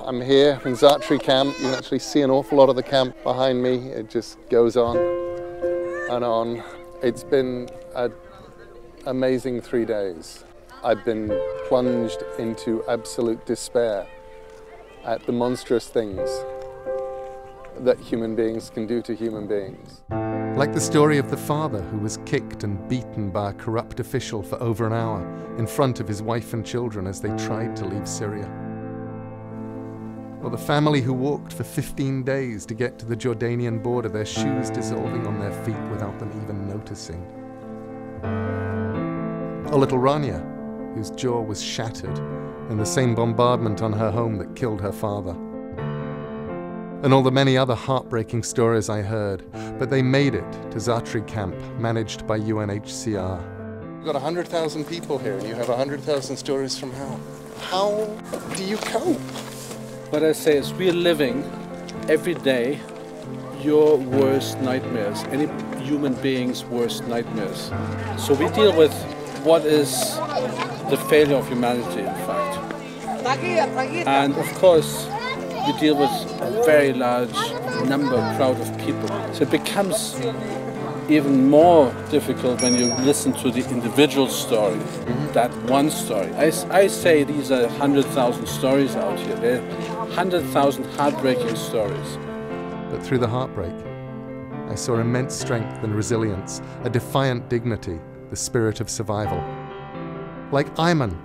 I'm here in Zaatari camp. You can actually see an awful lot of the camp behind me. It just goes on and on. It's been an amazing 3 days. I've been plunged into absolute despair at the monstrous things that human beings can do to human beings. Like the story of the father who was kicked and beaten by a corrupt official for over an hour in front of his wife and children as they tried to leave Syria. Or the family who walked for 15 days to get to the Jordanian border, their shoes dissolving on their feet without them even noticing. Or little Rania, whose jaw was shattered in the same bombardment on her home that killed her father. And all the many other heartbreaking stories I heard, but they made it to Zaatari camp, managed by UNHCR. You've got 100,000 people here and you have 100,000 stories from hell. How do you cope? What I say is we're living every day your worst nightmares, any human being's worst nightmares. So we deal with what is the failure of humanity, in fact. And of course, we deal with a very large crowd of people. So it becomes even more difficult when you listen to the individual story, that one story. I say these are 100,000 stories out here. There are 100,000 heartbreaking stories. But through the heartbreak, I saw immense strength and resilience, a defiant dignity, the spirit of survival. Like Gaiman,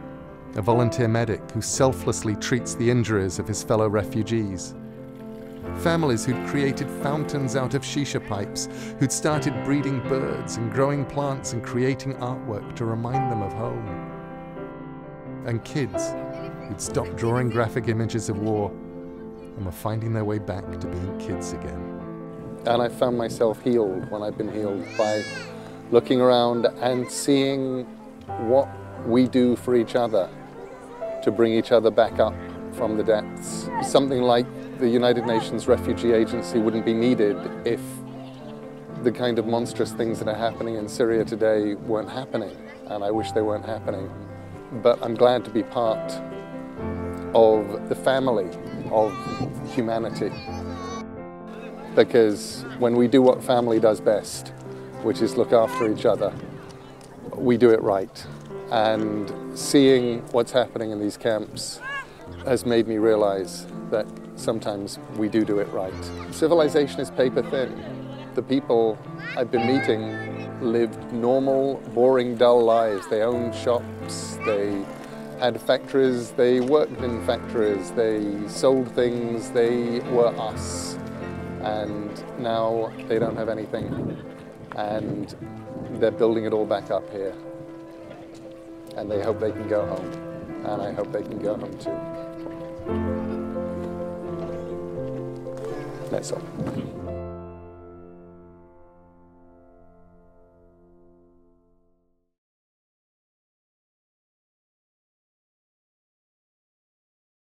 a volunteer medic who selflessly treats the injuries of his fellow refugees. Families who'd created fountains out of shisha pipes, who'd started breeding birds and growing plants and creating artwork to remind them of home. And kids who'd stopped drawing graphic images of war and were finding their way back to being kids again. And I found myself healed when I've been healed by looking around and seeing what we do for each other to bring each other back up from the depths. Something like the United Nations Refugee Agency wouldn't be needed if the kind of monstrous things that are happening in Syria today weren't happening, and I wish they weren't happening. But I'm glad to be part of the family of humanity, because when we do what family does best, which is look after each other, we do it right. And seeing what's happening in these camps has made me realize that sometimes we do it right. Civilization is paper thin. The people I've been meeting lived normal, boring, dull lives. They owned shops, they had factories, they worked in factories, they sold things, they were us. And now they don't have anything. And they're building it all back up here. And they hope they can go home. And I hope they can go home too. That's all.